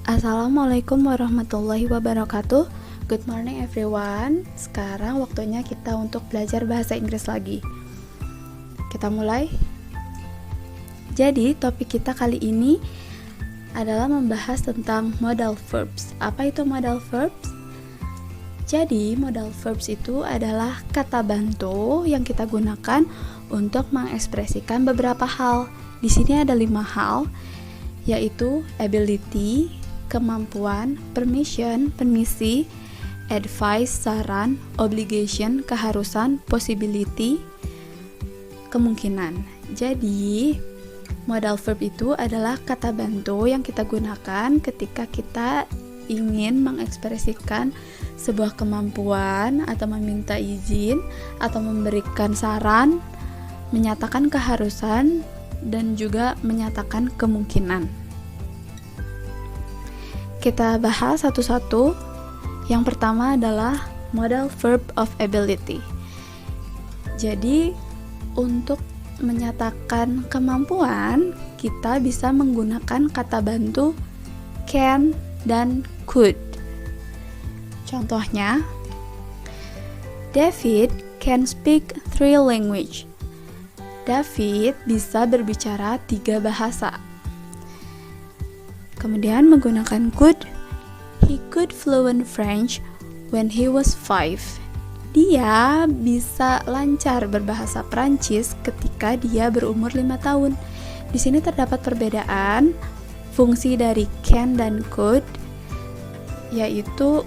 Assalamualaikum warahmatullahi wabarakatuh. Good morning everyone. Sekarang waktunya kita untuk belajar bahasa Inggris lagi. Kita mulai. Jadi topik kita kali ini adalah membahas tentang modal verbs. Apa itu modal verbs? Jadi modal verbs itu adalah kata bantu yang kita gunakan untuk mengekspresikan beberapa hal. Di sini ada 5 hal, yaitu ability, kemampuan, permission, permisi, advice, saran, obligation, keharusan, possibility, kemungkinan. Jadi, modal verb itu adalah kata bantu yang kita gunakan ketika kita ingin mengekspresikan sebuah kemampuan atau meminta izin atau memberikan saran, menyatakan keharusan, dan juga menyatakan kemungkinan. Kita bahas satu-satu. Yang pertama adalah modal verb of ability. Jadi, untuk menyatakan kemampuan, kita bisa menggunakan kata bantu can dan could. Contohnya, David can speak 3 languages. David bisa berbicara 3 bahasa. Kemudian menggunakan could, he could fluent French when he was 5. Dia bisa lancar berbahasa Prancis ketika dia berumur 5 tahun. Di sini terdapat perbedaan fungsi dari can dan could, yaitu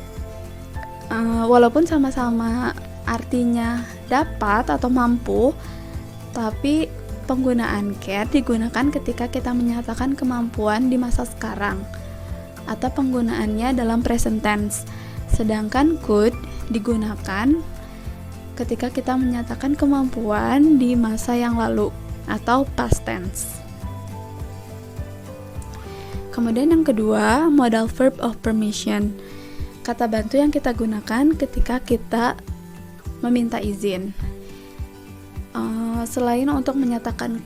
walaupun sama-sama artinya dapat atau mampu, tapi penggunaan can digunakan ketika kita menyatakan kemampuan di masa sekarang atau penggunaannya dalam present tense. Sedangkan could digunakan ketika kita menyatakan kemampuan di masa yang lalu atau past tense. Kemudian yang kedua, modal verb of permission. Kata bantu yang kita gunakan ketika kita meminta izin. Selain untuk menyatakan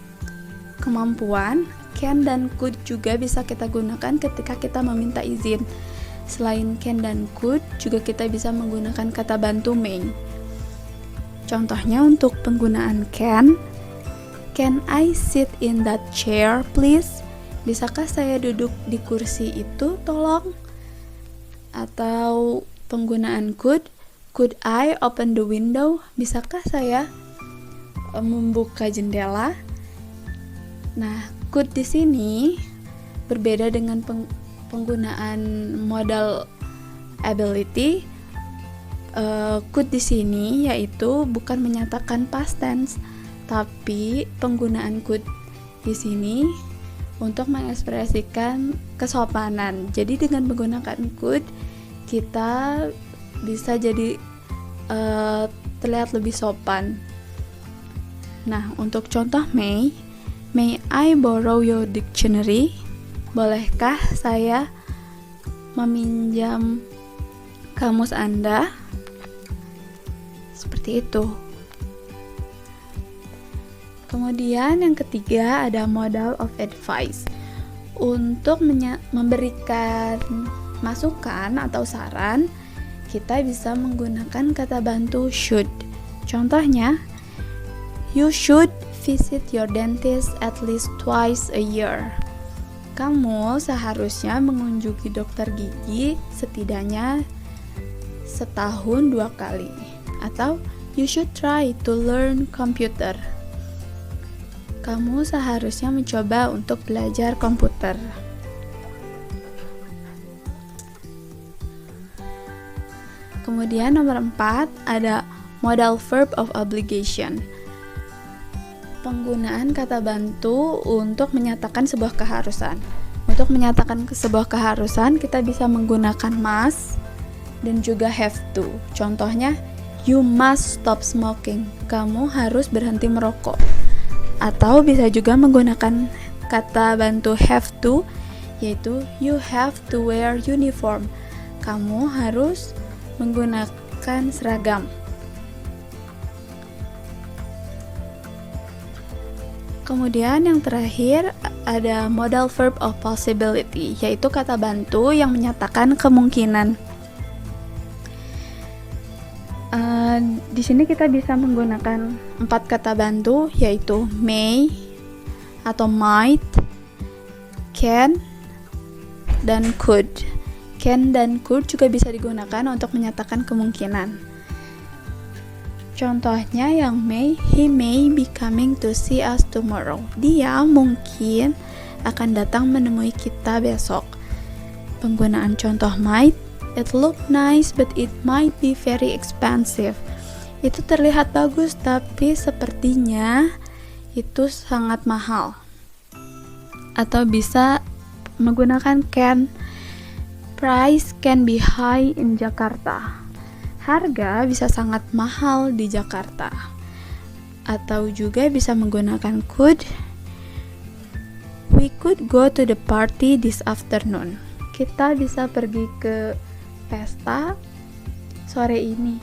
kemampuan, can dan could juga bisa kita gunakan ketika kita meminta izin. Selain can dan could, juga kita bisa menggunakan kata bantu may. Contohnya untuk penggunaan can I sit in that chair please? Bisakah saya duduk di kursi itu tolong? Atau penggunaan could I open the window? Bisakah saya membuka jendela? Nah, could di sini berbeda dengan penggunaan modal ability. Could di sini yaitu bukan menyatakan past tense, tapi penggunaan could di sini untuk mengekspresikan kesopanan. Jadi dengan menggunakan could kita bisa jadi terlihat lebih sopan. Nah, untuk contoh may I borrow your dictionary? Bolehkah saya meminjam kamus Anda? Seperti itu. Kemudian yang ketiga ada modal of advice. Untuk memberikan masukan atau saran, kita bisa menggunakan kata bantu should. Contohnya, you should visit your dentist at least twice a year. Kamu seharusnya mengunjungi dokter gigi setidaknya setahun 2 kali. Atau, you should try to learn computer. Kamu seharusnya mencoba untuk belajar komputer. Kemudian nomor 4 ada modal verb of obligation. Penggunaan kata bantu untuk menyatakan sebuah keharusan. Untuk menyatakan sebuah keharusan, kita bisa menggunakan must dan juga have to. Contohnya, you must stop smoking. Kamu harus berhenti merokok. Atau bisa juga menggunakan kata bantu have to, yaitu you have to wear uniform. Kamu harus menggunakan seragam. Kemudian yang terakhir ada modal verb of possibility, yaitu kata bantu yang menyatakan kemungkinan. Di sini kita bisa menggunakan 4 kata bantu, yaitu may atau might, can, dan could. Can dan could juga bisa digunakan untuk menyatakan kemungkinan. Contohnya yang may, he may be coming to see us tomorrow. Dia mungkin akan datang menemui kita besok. Penggunaan contoh might, it look nice but it might be very expensive. Itu terlihat bagus tapi sepertinya itu sangat mahal. Atau bisa menggunakan can, price can be high in Jakarta. Harga bisa sangat mahal di Jakarta. Atau juga bisa menggunakan could, we could go to the party this afternoon. Kita bisa pergi ke pesta sore ini.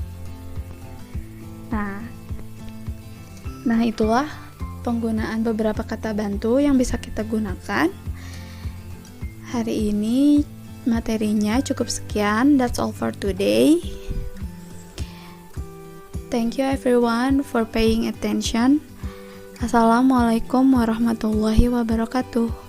Nah itulah penggunaan beberapa kata bantu yang bisa kita gunakan. Hari ini materinya cukup sekian. That's all for today. Thank you everyone for paying attention. Assalamualaikum warahmatullahi wabarakatuh.